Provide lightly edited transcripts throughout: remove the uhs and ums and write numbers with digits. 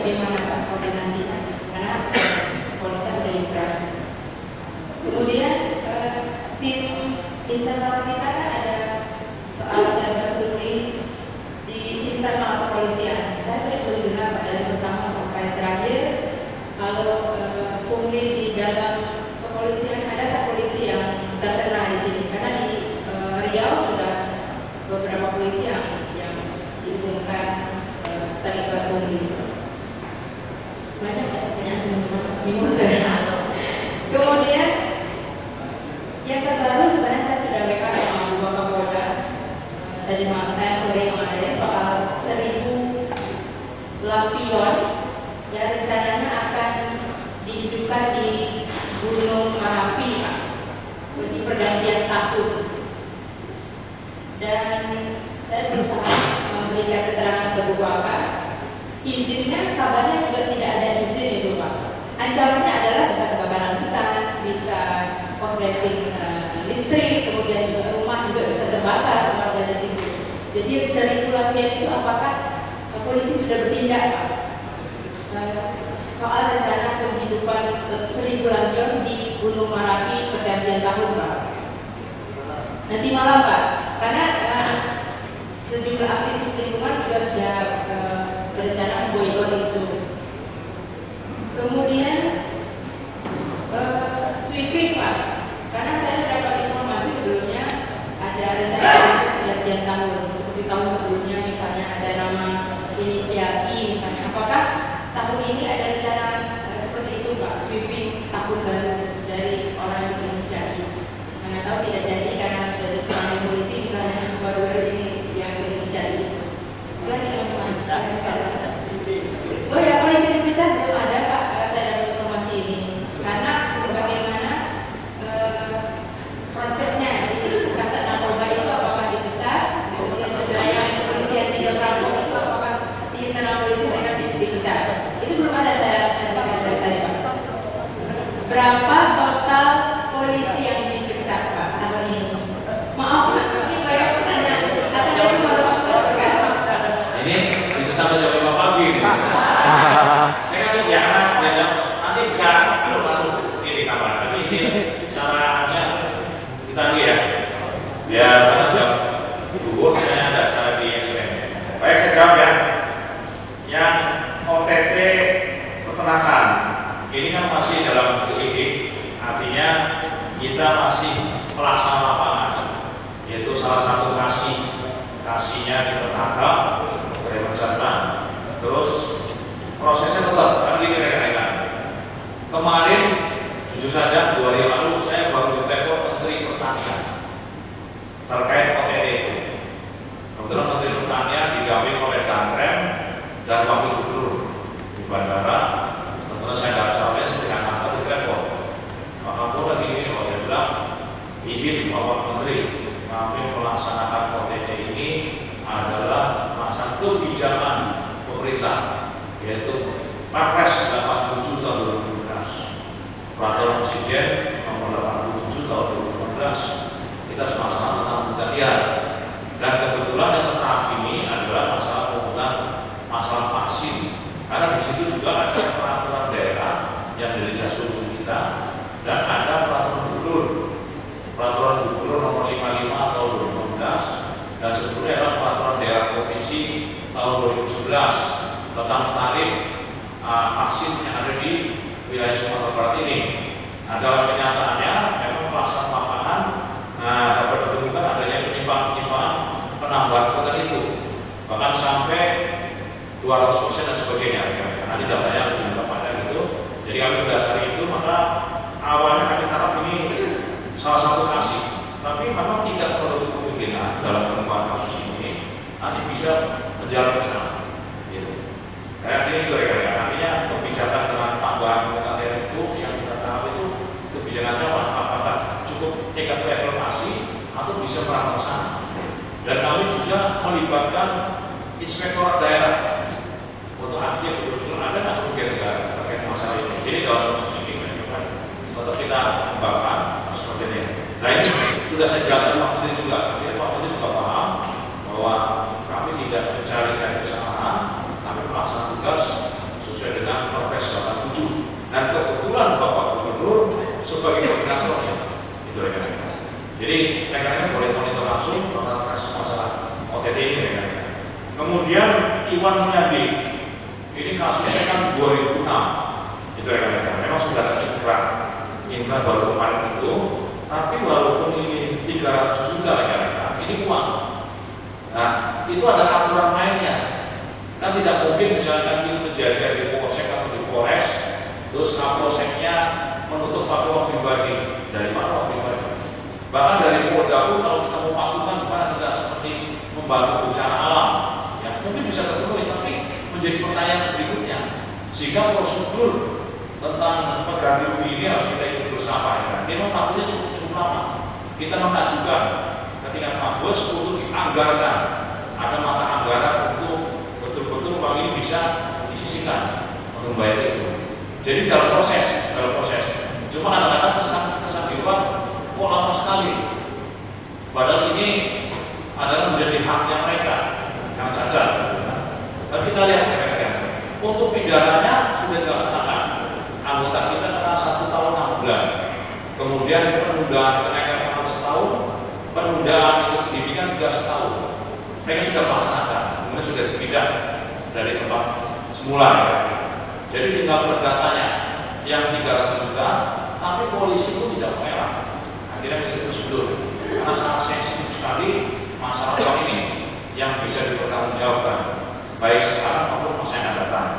bagaimana Pak koordinasinya? Karena polisi sudah inkrah. Kemudian tim internal kita kan ada soal data pungli di internal kepolisian. Saya perlu dengar dari pertama sampai terakhir. Kalau pungli di dalam kepolisian, ada tak polisi yang terkena di sini? Karena di Riau sudah beberapa polisi yang diumumkan terlibat pungli. Banyak yang bingung saya. Kemudian yang terbaru sebenarnya saya sudah backup sama dua Kapolda tadi sore kemarin soal 1000 lampion yang rencananya akan dihidupkan di Gunung Merapi, Pak, di pergantian tahun. Dan saya berusaha memberikan keterangan ke Bu Wakar. Izinnya kabarnya juga tidak ada izin itu, Pak. Ancamannya adalah bisa kebakaran hutan, bisa korsleting listrik, kemudian juga rumah juga bisa terbakar warga di situ. Jadi 1000 lampion itu apakah polisi sudah bertindak, Pak? Soal rencana penghidupan 1000 lampion di Gunung Merapi pergantian tahun, Pak. Nanti malam, Pak. Karena sejumlah aktivis lingkungan juga sudah berencana memboikot itu. Kemudian sweeping, Pak. Karena saya dapat informasi sebelumnya ada rencana pergantian tahun. Seperti tahun sebelumnya misalnya ada nama inisiasi misalnya. Apakah tahun ini ada rencana seperti itu, Pak? Sweeping tahun baru dari orang yang berinisiasi. Nggak tahu tidak jadi karena sudah dipanggil polisi misalnya baru-baru ini yang berinisiasi. Lagi teman-teman. Oh ya, polisi kita belum ada, Pak. Saya dapat informasi ini. Karena bagaimana prosesnya di kata narkoba itu apakah dipecat, kemudian yang polisi yang tidak merampok itu apakah di internal polisi mereka dipecat. Itu belum ada saya dari tadi, Pak. Berapa total polisi yang dipecat, Pak, tahun ini? Maaf, ini banyak pertanyaan. Atau itu baru ini bisa sampai jam 5 pagi ini. Saya kasih ya, nanti bisa kalau masuk ini kapan. Tapi ini caranya kita dulu ya. Ya karena jam 2 saya ada acara di SPM. Baik, saya jawab ya. Yang OTT peternakan ini kan masih dalam sidik, artinya kita masih pelaksana lapangan, yaitu salah satu kasihnya kita tangkap dari bencana, terus prosesnya tetap kan gini rekan-rekan. Kemarin jujur saja 2 hari lalu saya baru ditelepon Menteri Pertanian terkait OTT itu. Kebetulan Menteri Pertanian didampingi oleh Danrem dan Wakil Gubernur di bandara. Tentunya saya nggak sampai sedang angkat di telepon. Maka aku lagi ini kalau dia bilang izin Bapak Menteri kami melaksanakan OTT ini adalah masa kebijakan pemerintah, yaitu Perpres 87 tahun 2012, Peraturan Presiden nomor 87 tahun 2015. Kita melaksanakan tentang penggantian. Dan kebetulan yang tetap ini adalah masalah penggunaan masalah vaksin. Karena di situ juga ada peraturan daerah yang dari dasar kita dan ada peraturan gubernur. Peraturan gubernur nomor 55 tahun 2015 dan sebelumnya adalah peraturan daerah provinsi tahun 2011 tentang tarif vaksin yang ada di wilayah Sumatera Barat ini. Nah, dalam kenyataannya memang pelaksanaan lapangan dapat ditemukan adanya penyimpangan penambahan kuota itu bahkan sampai 200% dan sebagainya. Nanti datanya lebih pada gitu. Jadi kami berdasar itu maka awalnya kami taraf ini salah satu kasih, tapi memang tidak terlalu kemungkinan dalam pengembangan kasus ini nanti bisa menjalan ke sana. Gitu. Kayak ini juga rekan-rekan, artinya kebijakan dengan tambahan kuota itu yang kita tahu itu kebijakannya apakah cukup tingkat evaluasi atau bisa merambah sana. Dan kami juga melibatkan inspektorat daerah untuk aktif betul-betul ada nggak kerugian negara terkait masalah ini. Jadi dalam proses ini kan tetap kita kembangkan seperti ini. Nah ini sudah saya jelaskan Pak Menteri juga. Jadi Pak Menteri juga paham bahwa kami tidak mencari kesalahan, kami melaksanakan tugas sesuai Kemudian Iwan Mulyadi, ini kasusnya kan 2006, itu rekan-rekan. Memang sudah ada inkrah baru kemarin itu, tapi walaupun ini 300 juta rekan-rekan, ini uang. Nah, itu ada aturan mainnya. Kan tidak mungkin misalkan itu terjadi di Polsek atau di Polres, terus Kapolseknya menutup pakai uang pribadi. Dari mana uang pribadi? Bahkan dari Polda pun kalau kita mau patungan, gimana kita seperti membantu bencana alam, ya mungkin bisa terpenuhi, tapi menjadi pertanyaan berikutnya. Sehingga prosedur tentang pengganti rugi ini harus kita ikut bersama. Ya. Ini memang waktunya cukup lama. Kita mengajukan ketika Mabes untuk dianggarkan, ada mata anggaran untuk betul-betul uang ini bisa disisihkan untuk membayar itu. Jadi dalam proses. Cuma kadang-kadang kesan di luar kok lama sekali. Padahal ini adalah menjadi haknya mereka yang cacat. Tapi kita lihat ya, untuk pidananya sudah dilaksanakan. Anggota kita kena 1 tahun 6 bulan. Kemudian penundaan kenaikan pangkat setahun, penundaan itu pendidikan juga setahun. Mereka sudah melaksanakan, kemudian sudah dipindah dari tempat semula. Ya. Jadi tinggal perdatanya yang 300 juta, tapi polisi pun tidak merah. Akhirnya begitu prosedur. Karena sangat sensitif sekali masalah ini yang bisa dipertanggungjawabkan, baik sekarang maupun masa yang akan datang.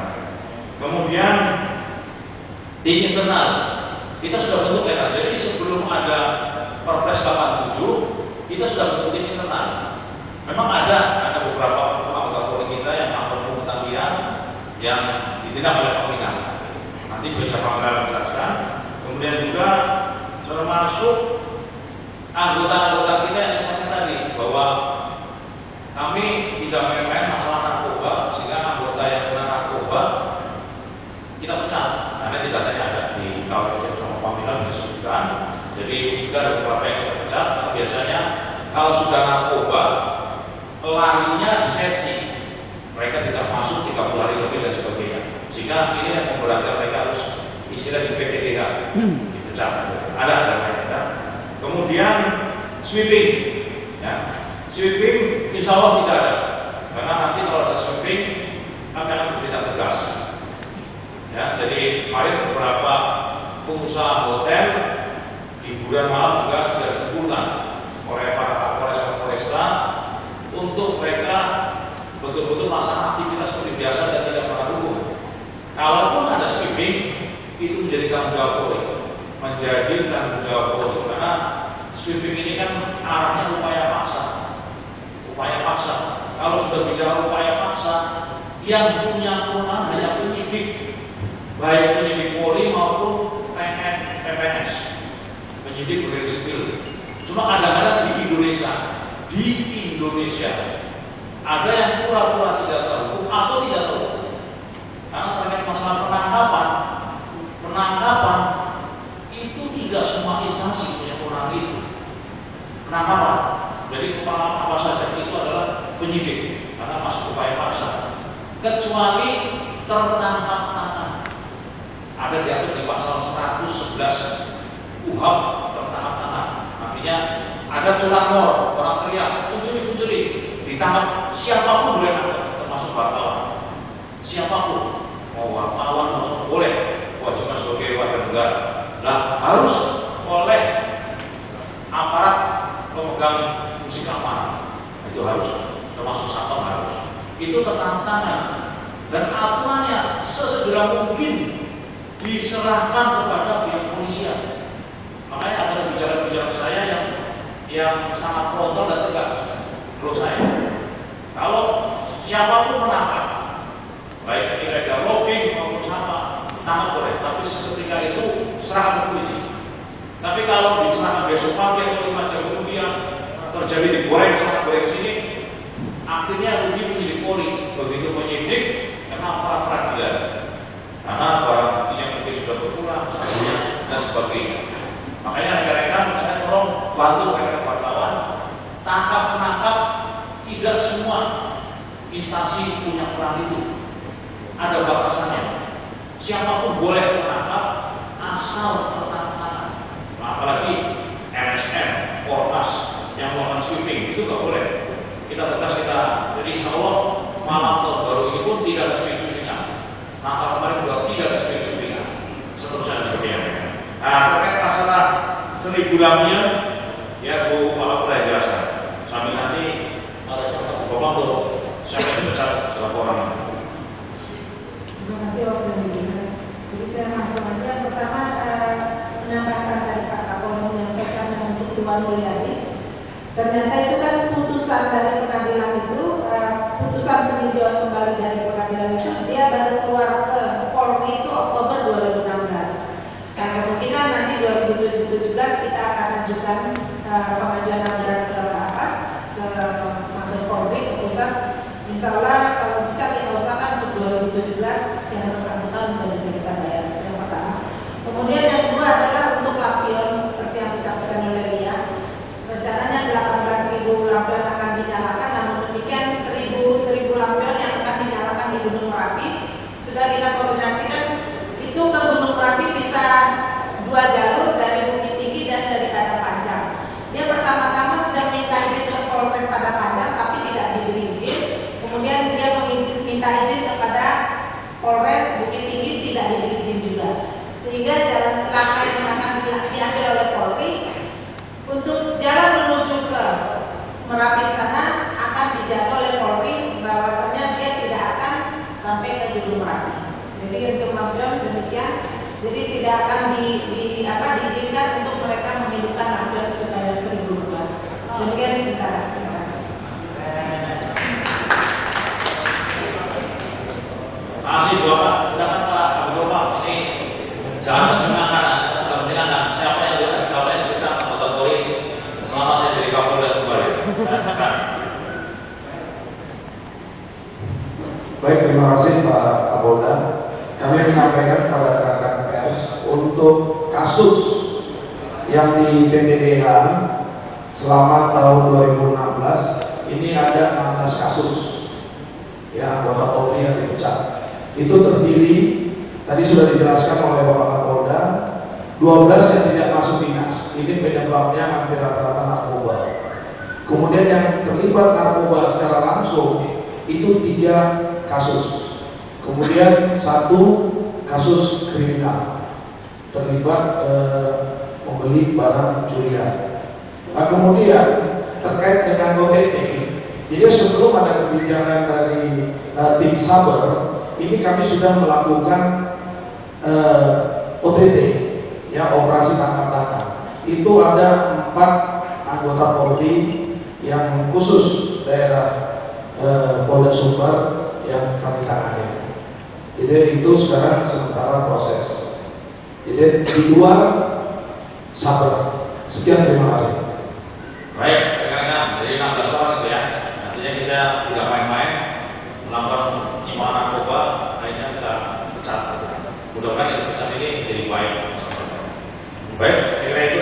Kemudian di internal kita sudah bentuk ya. Jadi sebelum ada Perpres 87, kita sudah bentuk di internal. Memang ada beberapa anggota Polri kita yang melakukan pungutan liar yang ditindak oleh Pembina. Nanti bisa Pangdam menjelaskan. Kemudian juga termasuk anggota-anggota kita yang saya sampaikan tadi bahwa kami tidak main-main masalah narkoba, sehingga anggota yang kena narkoba kita pecat. Karena di datanya ada di kalau sama Pangdam disebutkan. Jadi sudah ada beberapa yang kita pecat. Biasanya kalau sudah narkoba larinya di seksi, mereka tidak masuk 30 hari lebih dan sebagainya. Sehingga ini yang memberatkan mereka harus istilah di PPDH dipecat. Ada mereka. Kemudian sweeping, ya. Sweeping insya Allah tidak ada. Karena nanti kalau ada sweeping kami akan bertindak tegas. Ya, jadi kemarin beberapa pengusaha hotel hiburan malam juga sudah dikumpulkan oleh para Kapolres dan Polresta untuk mereka betul-betul melaksanakan aktivitas seperti biasa dan tidak pernah hukum. Kalaupun ada sweeping, itu menjadi tanggung jawab Polri, karena sweeping ini kan arahnya upaya paksa. Kalau sudah bicara upaya paksa, yang punya kewenangan hanya penyidik, baik penyidik Polri maupun PPNS, penyidik bergerak sipil. Cuma kadang-kadang di Indonesia ada yang pura-pura tidak tahu atau tidak tahu. Karena terkait masalah penangkapan itu tidak semua instansi punya kewenangan itu. Penangkapan, jadi kepala apa saja itu adalah penyidik karena masuk upaya paksa. Kecuali tertangkap tangan, ada diatur di pasal 111 UHAP tertangkap tangan. Artinya ada curanmor, orang teriak pencuri, ditangkap siapapun boleh nangkap, termasuk wartawan. Siapapun, mau wartawan masuk boleh, kewajiban sebagai warga negara. Nah, harus oleh aparat pemegang fungsi keamanan. Itu harus, termasuk satpam harus. Itu tertangkap tangan dan aturannya sesegera mungkin diserahkan kepada pihak kepolisian. Makanya ada bicara-bicara saya yang sangat frontal dan tegas. Menurut saya, kalau siapapun menangkap, baik illegal logging maupun sama, tangkap boleh, tapi seketika itu serahkan ke polisi. Tapi kalau diserahkan besok pagi atau 5 jam kemudian terjadi digoreng sana goreng sini, akhirnya rugi penyidik Polri, begitu penyidik kena peradilan. Karena barang buktinya mungkin sudah berkurang, misalnya dan sebagainya. Makanya rekan-rekan saya tolong bantu rekan wartawan tangkap-menangkap, tidak semua instansi punya peran itu. Ada batasannya. Siapapun boleh menangkap asal tertangkap tangan. Apalagi LSM, Polres yang melakukan sweeping itu nggak boleh. Kita tegas kita. Jadi insya Allah malam 1000 lampion, ya Bu Pak jelaskan. Sambil nanti Bapak untuk siapa yang pecat laporan. Terima kasih waktu ini. Jadi saya langsung aja. Pertama menambahkan tadi Pak Kapolri menyampaikan untuk Tuan Mulyadi. Ternyata itu kan putusan dari pengadilan itu, putusan peninjauan kembali dari pengadilan itu dia baru keluar ke Polri itu Oktober 2016. Nah kemungkinan nanti 2017 kita akan ajukan pengajuan anggaran ke Mabes Polri ke pusat. Insya Allah kalau bisa kita usahakan untuk 2017 yang bersangkutan untuk bisa kita bayar. Yang pertama. Kemudian yang kedua adalah untuk lampion seperti yang disampaikan oleh Lia. Rencananya 18.000 lampion akan dinyalakan, namun demikian 1.000 lampion yang akan dinyalakan di Gunung Merapi sudah kita koordinasikan. Itu ke Gunung Merapi bisa 2 jalur dari Bukit Tinggi dan dari Padang Panjang. Dia pertama-tama sudah minta izin ke Polres Padang Panjang tapi tidak diberi izin. Kemudian dia minta izin kepada Polres Bukit Tinggi, tidak diberi izin juga. Sehingga jalan langkah yang akan diambil oleh Polri untuk jalan menuju ke Merapi sana akan dijaga oleh Polri bahwasanya dia tidak akan sampai ke Gunung Merapi. Jadi untuk lampion demikian, jadi tidak akan diizinkan untuk mereka menghidupkan lampion sebanyak 1.000 rupiah. Demikian sementara. Terima kasih. Masih Bapak, silakan Pak Bapak. Ini jangan mencenangkan siapa yang dipecat anggota Polri selama saya jadi Kapolres kembali. Baik, terima kasih Pak Kapolda. Kami menyampaikan kepada rekan-rekan pers untuk kasus yang di PTDH selama tahun 2016 ini ada 16 kasus ya anggota Polri yang dipecat. Itu terdiri, tadi sudah dijelaskan oleh Bapak Kapolda, 12 yang tidak masuk dinas. Ini penyebabnya hampir rata-rata narkoba. Kemudian yang terlibat narkoba secara langsung itu 3 kasus. Kemudian 1 kasus kriminal terlibat membeli barang curian. Nah, kemudian terkait dengan OTT, jadi sebelum ada kebijakan dari tim Saber, ini kami sudah melakukan OTT, ya operasi tangkap tangan. Itu ada 4 anggota Polri yang khusus daerah Polda Sumbar yang kami tangani. Jadi itu sekarang sementara proses. Jadi di luar Saber. Sekian, terima kasih. Baik, rekan-rekan, jadi 16 orang itu ya. Artinya kita tidak main-main melakukan penyimpangan narkoba, akhirnya kita pecat. Mudah-mudahan yang pecat ini jadi baik. Baik, saya kira itu